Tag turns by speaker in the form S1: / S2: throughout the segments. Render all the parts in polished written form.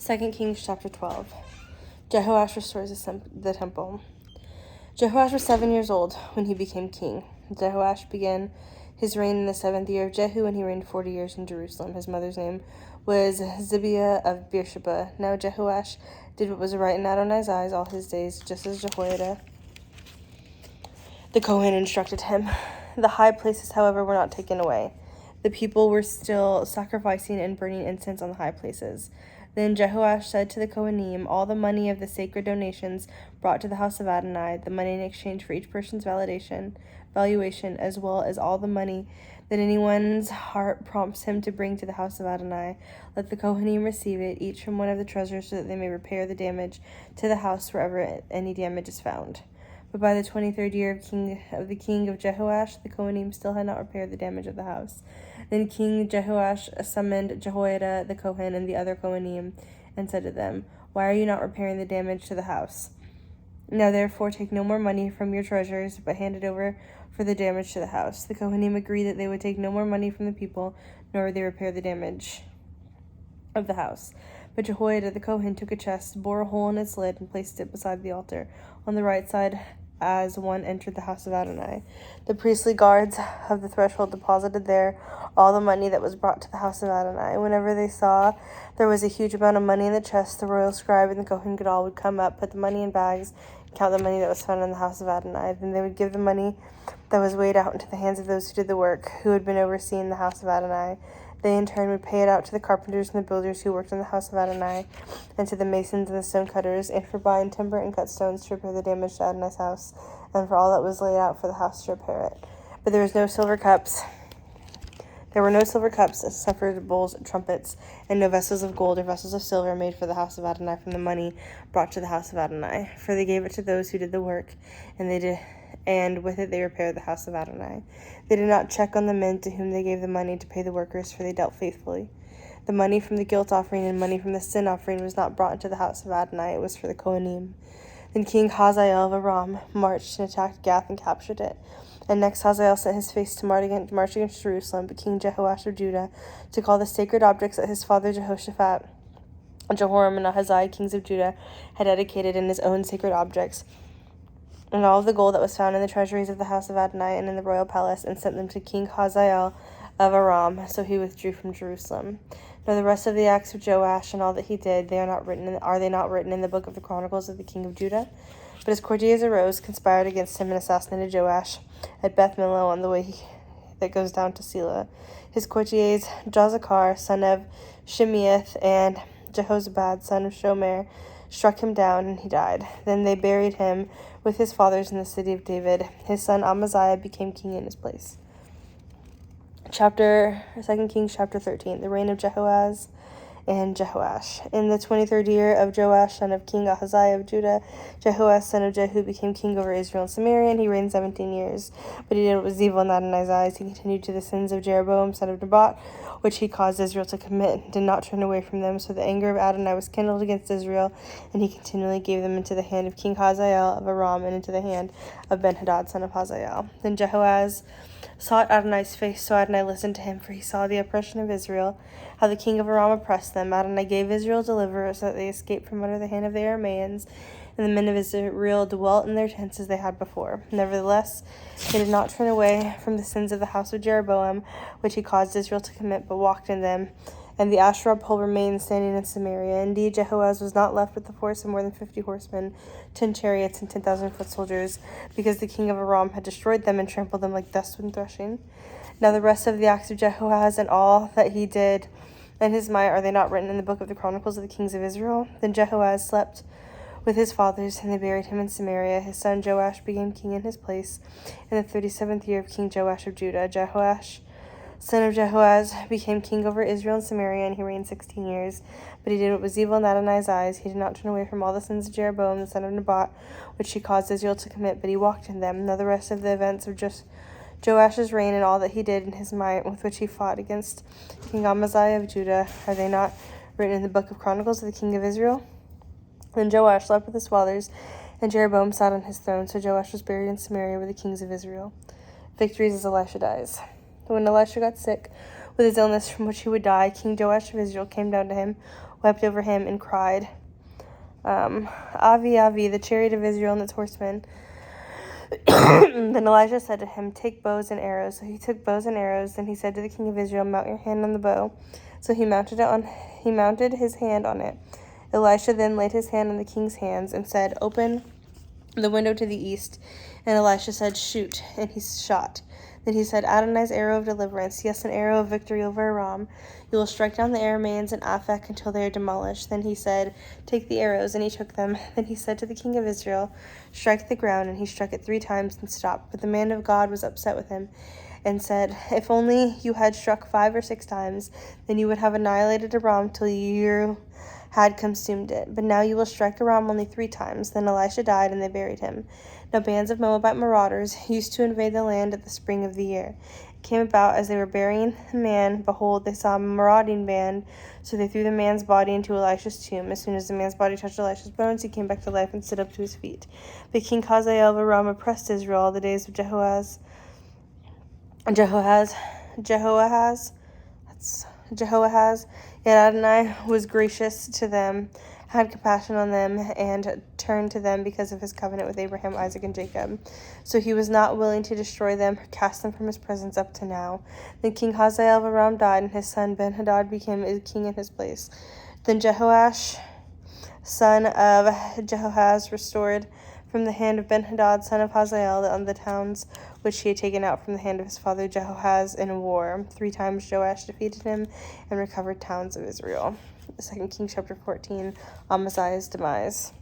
S1: 2 Kings chapter 12. Jehoash restores the temple. Jehoash was 7 years old when he became king. Jehoash began his reign in the 7th year of Jehu, and he reigned 40 years in Jerusalem. His mother's name was Zibiah of Beersheba. Now Jehoash did what was right in Adonai's eyes all his days, just as Jehoiada the Kohen instructed him. The high places, however, were not taken away. The people were still sacrificing and burning incense on the high places. Then Jehoash said to the Kohanim, all the money of the sacred donations brought to the house of Adonai, the money in exchange for each person's valuation, as well as all the money that anyone's heart prompts him to bring to the house of Adonai, let the Kohanim receive it, each from one of the treasures, so that they may repair the damage to the house wherever any damage is found. But by the 23rd year of the king of Jehoash, the Kohanim still had not repaired the damage of the house. Then King Jehoash summoned Jehoiada the Kohen and the other Kohanim, and said to them, why are you not repairing the damage to the house? Now therefore take no more money from your treasures, but hand it over for the damage to the house. The Kohanim agreed that they would take no more money from the people, nor would they repair the damage of the house. But Jehoiada the Kohen took a chest, bore a hole in its lid, and placed it beside the altar, on the right side as one entered the house of Adonai. The priestly guards of the threshold deposited there all the money that was brought to the house of Adonai. Whenever they saw there was a huge amount of money in the chest, the royal scribe and the Kohen Gadol would come up, put the money in bags, and count the money that was found in the house of Adonai. Then they would give the money that was weighed out into the hands of those who did the work, who had been overseeing the house of Adonai. They in turn would pay it out to the carpenters and the builders who worked in the house of Adonai, and to the masons and the stone cutters, and for buying timber and cut stones to repair the damage to Adonai's house, and for all that was laid out for the house to repair it. But there were no silver cups, except for bowls, trumpets, and no vessels of gold or vessels of silver made for the house of Adonai from the money brought to the house of Adonai. For they gave it to those who did the work, and with it they repaired the house of Adonai. They did not check on the men to whom they gave the money to pay the workers, for they dealt faithfully. The money from the guilt offering and money from the sin offering was not brought into the house of Adonai, it was for the Kohanim. Then King Hazael of Aram marched and attacked Gath and captured it. And next Hazael set his face to march against Jerusalem, but King Jehoash of Judah took all the sacred objects that his father Jehoshaphat, Jehoram, and Ahaziah, kings of Judah, had dedicated in his own sacred objects, and all of the gold that was found in the treasuries of the house of Adonai and in the royal palace, and sent them to King Hazael of Aram. So he withdrew from Jerusalem. Now the rest of the acts of Joash and all that he did, are they not written in the book of the Chronicles of the king of Judah? But his courtiers arose, conspired against him, and assassinated Joash at Beth Millo on the way that goes down to Selah. His courtiers, Jazakar, son of Shimeath, and Jehozabad, son of Shomer, struck him down, and he died. Then they buried him with his fathers in the city of David. His son Amaziah became king in his place. 2 Kings chapter 13. The reign of Jehoaz and Jehoash. In the 23rd year of Joash, son of King Ahaziah of Judah, Jehoaz, son of Jehu, became king over Israel and Samaria, and he reigned 17 years. But he did what was evil in Adonai's eyes. He continued to the sins of Jeroboam, son of Nebat, which he caused Israel to commit, and did not turn away from them. So the anger of Adonai was kindled against Israel, and he continually gave them into the hand of King Hazael of Aram, and into the hand of Ben-Hadad, son of Hazael. Then Jehoaz sought Adonai's face, so Adonai listened to him, for he saw the oppression of Israel, how the king of Aram oppressed them. Adonai gave Israel deliverers, so that they escaped from under the hand of the Arameans, and the men of Israel dwelt in their tents as they had before. Nevertheless, they did not turn away from the sins of the house of Jeroboam, which he caused Israel to commit, but walked in them. And the Asherah pole remained standing in Samaria. Indeed, Jehoaz was not left with the force of more than 50 horsemen, 10 chariots, and 10,000 foot soldiers, because the king of Aram had destroyed them and trampled them like dust when threshing. Now the rest of the acts of Jehoaz and all that he did and his might, are they not written in the book of the Chronicles of the kings of Israel? Then Jehoaz slept with his fathers, and they buried him in Samaria. His son Joash became king in his place in the 37th year of King Joash of Judah. Jehoash, son of Jehoaz, became king over Israel and Samaria, and he reigned 16 years. But he did what was evil in Adonai's eyes. He did not turn away from all the sins of Jeroboam, the son of Nebat, which he caused Israel to commit, but he walked in them. Now the rest of the events of Joash's reign and all that he did in his might, with which he fought against King Amaziah of Judah, are they not written in the book of Chronicles of the king of Israel? Then Joash slept with his fathers, and Jeroboam sat on his throne. So Joash was buried in Samaria with the kings of Israel. Victories as Elisha dies. When Elisha got sick with his illness from which he would die, King Joash of Israel came down to him wept over him, and cried, Avi, Avi, the chariot of Israel and its horsemen. Then Elijah said to him, take bows and arrows. So he took bows and arrows. Then he said to the king of Israel, mount your hand on the bow. So he mounted his hand on it. Elisha then laid his hand on the king's hands and said, open the window to the east. And Elisha said, shoot. And he shot. Then he said, Adonai's arrow of deliverance, yes, an arrow of victory over Aram. You will strike down the Arameans in Aphek until they are demolished. Then he said, take the arrows, and he took them. Then he said to the king of Israel, strike the ground, and he struck it 3 times and stopped. But the man of God was upset with him and said, if only you had struck 5 or 6 times, then you would have annihilated Aram till you had consumed it. But now you will strike Aram only 3 times. Then Elisha died, and they buried him. Now bands of Moabite marauders used to invade the land at the spring of the year. It came about as they were burying the man, behold, they saw a marauding band, so they threw the man's body into Elisha's tomb. As soon as the man's body touched Elisha's bones, he came back to life and stood up to his feet. But King Hazael of Aram oppressed Israel all the days of Jehoahaz. Yet Adonai was gracious to them, had compassion on them, and turned to them because of his covenant with Abraham, Isaac, and Jacob. So he was not willing to destroy them or cast them from his presence up to now. Then King Hazael of Aram died, and his son Ben-Hadad became king in his place. Then Jehoash, son of Jehoahaz, restored from the hand of Ben-Hadad, son of Hazael, on the towns which he had taken out from the hand of his father Jehoahaz in war. 3 times Joash defeated him and recovered towns of Israel. 2 Kings chapter 14, Amaziah's demise.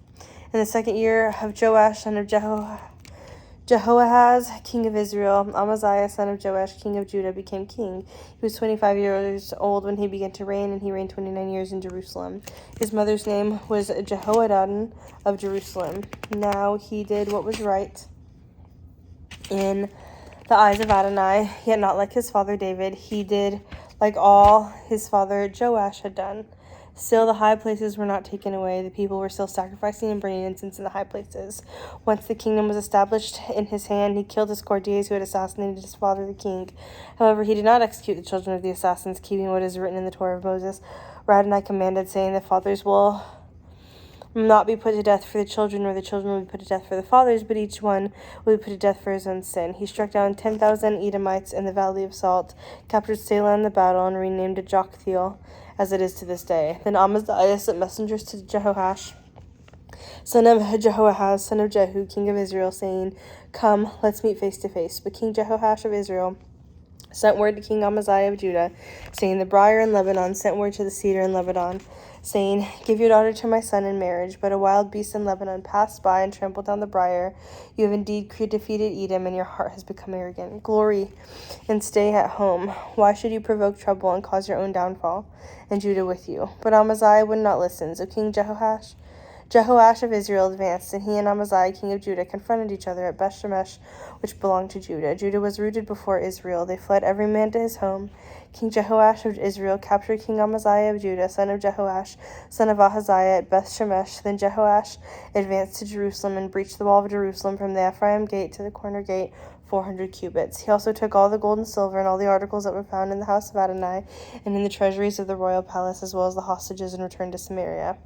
S1: In the 2nd year of Joash, son of Jehoahaz, king of Israel, Amaziah, son of Joash, king of Judah, became king. He was 25 years old when he began to reign, and he reigned 29 years in Jerusalem. His mother's name was Jehoaddan of Jerusalem. Now he did what was right in the eyes of Adonai, yet not like his father David. He did like all his father Joash had done. Still, the high places were not taken away. The people were still sacrificing and burning incense in the high places. Once the kingdom was established in his hand, he killed his courtiers who had assassinated his father the king. However, he did not execute the children of the assassins, keeping what is written in the Torah of Moses. For Adonai commanded, saying, the fathers will not be put to death for the children, nor the children will be put to death for the fathers, but each one will be put to death for his own sin. He struck down 10,000 Edomites in the Valley of Salt, captured Selah in the battle, and renamed it Joktheel, as it is to this day. Then Amaziah sent messengers to Jehoash, son of Jehoahaz, son of Jehu, king of Israel, saying, come, let's meet face to face. But King Jehoash of Israel sent word to King Amaziah of Judah, saying, the briar in Lebanon sent word to the cedar in Lebanon, saying, give your daughter to my son in marriage. But a wild beast in Lebanon passed by and trampled down the briar. You have indeed defeated Edom, and your heart has become arrogant. Glory and stay at home. Why should you provoke trouble and cause your own downfall, and Judah with you? But Amaziah would not listen. So King Jehoash of Israel advanced, and he and Amaziah, king of Judah, confronted each other at Beth-Shemesh, which belonged to Judah. Judah was routed before Israel. They fled every man to his home. King Jehoash of Israel captured King Amaziah of Judah, son of Jehoash, son of Ahaziah, at Beth-Shemesh. Then Jehoash advanced to Jerusalem and breached the wall of Jerusalem from the Ephraim gate to the corner gate, 400 cubits. He also took all the gold and silver and all the articles that were found in the house of Adonai and in the treasuries of the royal palace, as well as the hostages, and returned to Samaria.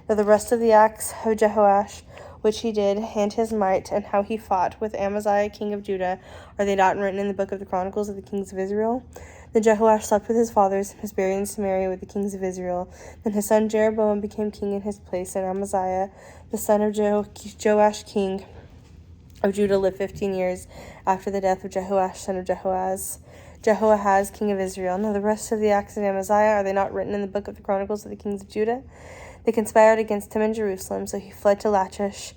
S1: Now the rest of the acts of Jehoash, which he did, and his might, and how he fought with Amaziah king of Judah, are they not written in the book of the Chronicles of the kings of Israel? Then Jehoash slept with his fathers, and was buried in Samaria with the kings of Israel. Then his son Jeroboam became king in his place, and Amaziah, the son of Joash king of Judah, lived 15 years after the death of Jehoash, son of Jehoahaz, king of Israel. Now the rest of the acts of Amaziah, are they not written in the book of the Chronicles of the kings of Judah? They conspired against him in Jerusalem, so he fled to Lachish.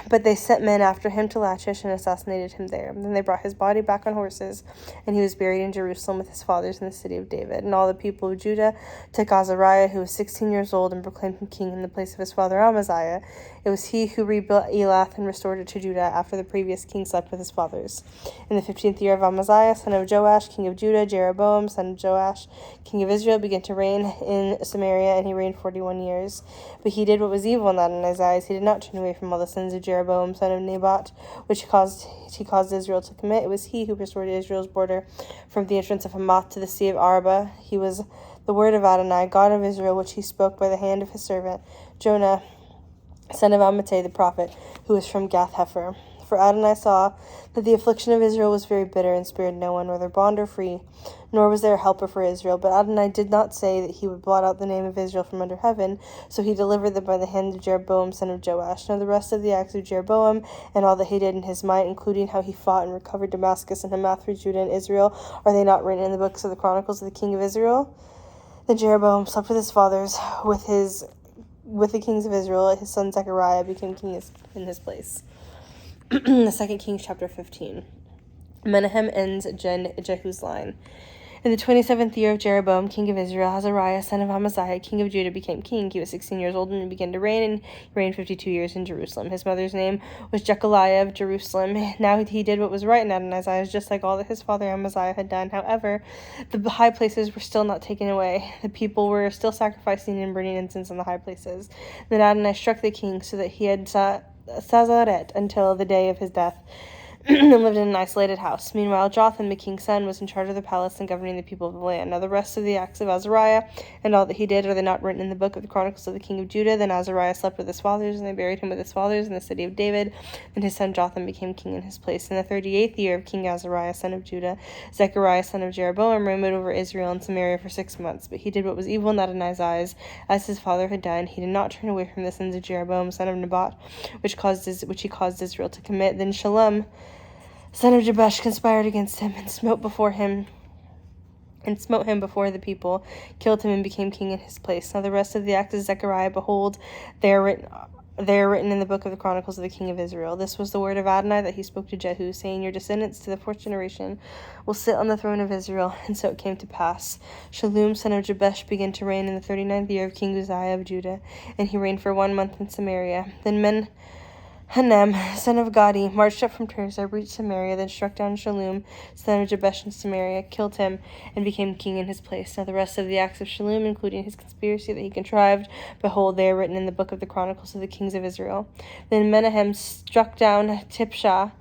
S1: But they sent men after him to Lachish and assassinated him there. Then they brought his body back on horses, and he was buried in Jerusalem with his fathers in the city of David. And all the people of Judah took Azariah, who was 16 years old, and proclaimed him king in the place of his father Amaziah. It was he who rebuilt Elath and restored it to Judah after the previous king slept with his fathers. In the 15th year of Amaziah, son of Joash, king of Judah, Jeroboam, son of Joash, king of Israel, began to reign in Samaria, and he reigned 41 years. But he did what was evil in Adonai's eyes. He did not turn away from all the sins of Jeroboam, son of Nebat, which he caused Israel to commit. It was he who restored Israel's border from the entrance of Hamath to the sea of Arabah. He was the word of Adonai, God of Israel, which he spoke by the hand of his servant Jonah, son of Amittai the prophet, who was from Gath-hepher. For Adonai saw that the affliction of Israel was very bitter, and spared no one, whether bond or free, nor was there a helper for Israel. But Adonai did not say that he would blot out the name of Israel from under heaven, so he delivered them by the hand of Jeroboam, son of Joash. Now the rest of the acts of Jeroboam, and all that he did in his might, including how he fought and recovered Damascus and Hamath for Judah and Israel, are they not written in the books of the Chronicles of the king of Israel? Then Jeroboam slept with his fathers, with the kings of Israel. His son Zechariah became king in his place. The 2 Kings chapter 15. Menahem ends Jehu's line. In the 27th year of Jeroboam, king of Israel, Azariah, son of Amaziah, king of Judah, became king. He was 16 years old when he began to reign, and he reigned 52 years in Jerusalem. His mother's name was Jechaliah of Jerusalem. Now he did what was right in Adonai's eyes, just like all that his father Amaziah had done. However, the high places were still not taken away. The people were still sacrificing and burning incense on the high places. Then Adonai struck the king so that he had Sazaret until the day of his death, and lived in an isolated house. Meanwhile, Jotham, the king's son, was in charge of the palace and governing the people of the land. Now the rest of the acts of Azariah and all that he did, are they not written in the book of the Chronicles of the king of Judah? Then Azariah slept with his fathers, and they buried him with his fathers in the city of David. Then his son Jotham became king in his place. In the 38th year of King Azariah, son of Judah, Zechariah, son of Jeroboam, reigned over Israel and Samaria for 6 months. But he did what was evil in Adonai's eyes, as his father had done. He did not turn away from the sins of Jeroboam, son of Nebat, which he caused Israel to commit. Then Shalom, son of Jabesh, conspired against him, and smote him before the people, killed him, and became king in his place. Now the rest of the acts of Zechariah, behold, they are written in the book of the Chronicles of the king of Israel. This was the word of Adonai that he spoke to Jehu, saying, Your descendants to the fourth generation will sit on the throne of Israel. And so it came to pass. Shallum, son of Jabesh, began to reign in the 39th year of King Uzziah of Judah, and he reigned for 1 month in Samaria. Then Hanem, son of Gadi, marched up from Tirzah, reached Samaria, then struck down Shallum, son of Jabesh in Samaria, killed him, and became king in his place. Now the rest of the acts of Shallum, including his conspiracy that he contrived, behold, they are written in the book of the Chronicles of the kings of Israel. Then Menahem struck down Tifsah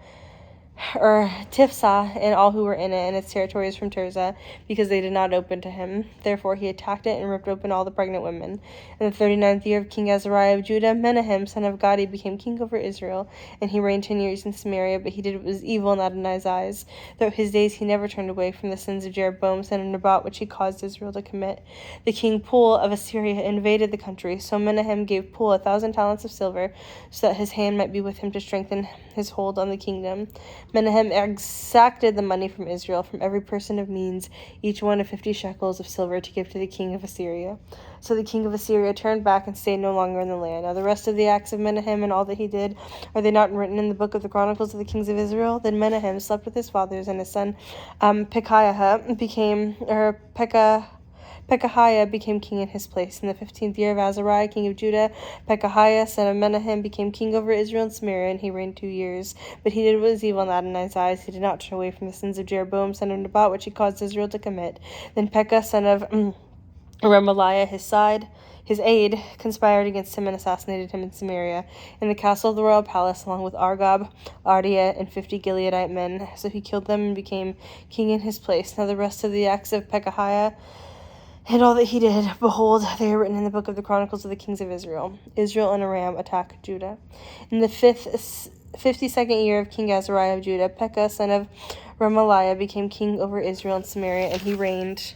S1: and all who were in it, and its territories from Tirzah, because they did not open to him. Therefore he attacked it and ripped open all the pregnant women. In the 39th year of King Azariah of Judah, Menahem, son of Gadi, became king over Israel, and he reigned 10 years in Samaria, but he did what was evil in Adonai's eyes. Throughout his days he never turned away from the sins of Jeroboam, son of Nebat, which he caused Israel to commit. The king Pul of Assyria invaded the country, so Menahem gave Pul 1,000 talents of silver, so that his hand might be with him to strengthen his hold on the kingdom. Menahem exacted the money from Israel, from every person of means, each one of 50 shekels of silver, to give to the king of Assyria. So the king of Assyria turned back and stayed no longer in the land. Now the rest of the acts of Menahem and all that he did, are they not written in the book of the Chronicles of the kings of Israel? Then Menahem slept with his fathers, and his son Pekahiah became king in his place. In the 15th year of Azariah, king of Judah, Pekahiah, son of Menahem, became king over Israel and Samaria, and he reigned 2 years. But he did what was evil in Adonai's eyes. He did not turn away from the sins of Jeroboam, son of Nebat, which he caused Israel to commit. Then Pekah, son of Remaliah, his aide, conspired against him and assassinated him in Samaria, in the castle of the royal palace, along with Argob, Ardia, and 50 Gileadite men. So he killed them and became king in his place. Now the rest of the acts of Pekahiah and all that he did, behold, they are written in the book of the Chronicles of the kings of Israel. Israel and Aram attack Judah. In the 52nd year of King Azariah of Judah, Pekah, son of Remaliah, became king over Israel and Samaria, and he reigned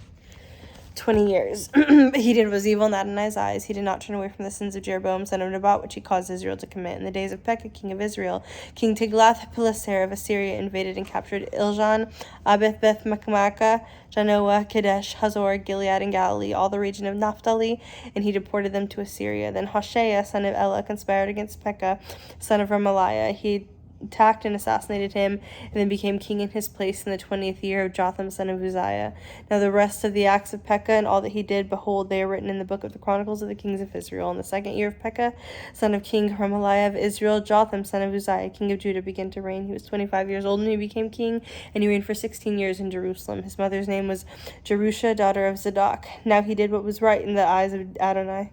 S1: 20 years. But he did what was evil in Adonai's eyes. He did not turn away from the sins of Jeroboam, son of Nebat, which he caused Israel to commit. In the days of Pekah, king of Israel, King Tiglath-Pileser of Assyria invaded and captured Iljan, Abith, Beth-Makmaka, Janoah, Kadesh, Hazor, Gilead, and Galilee, all the region of Naphtali, and he deported them to Assyria. Then Hoshea, son of Elah, conspired against Pekah, son of Remaliah. He attacked and assassinated him, and then became king in his place in the 20th year of Jotham, son of Uzziah. Now the rest of the acts of Pekah and all that he did, behold, they are written in the book of the Chronicles of the kings of Israel. In the 2nd year of Pekah, son of King Remaliah of Israel, Jotham, son of Uzziah, king of Judah, began to reign. He was 25 years old when he became king, and he reigned for 16 years in Jerusalem. His mother's name was Jerusha, daughter of Zadok. Now he did what was right in the eyes of Adonai,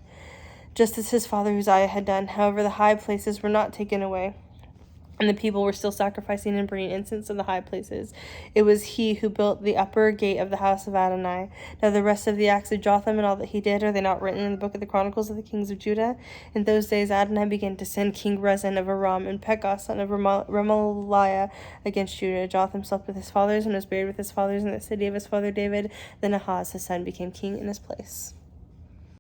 S1: just as his father Uzziah had done. However, the high places were not taken away. and the people were still sacrificing and burning incense in the high places. It was he who built the upper gate of the house of Adonai. Now the rest of the acts of Jotham and all that he did, are they not written in the book of the Chronicles of the kings of Judah? In those days Adonai began to send King Rezin of Aram and Pekah son of Remaliah against Judah. Jotham slept with his fathers and was buried with his fathers in the city of his father David. Then Ahaz his son became king in his place.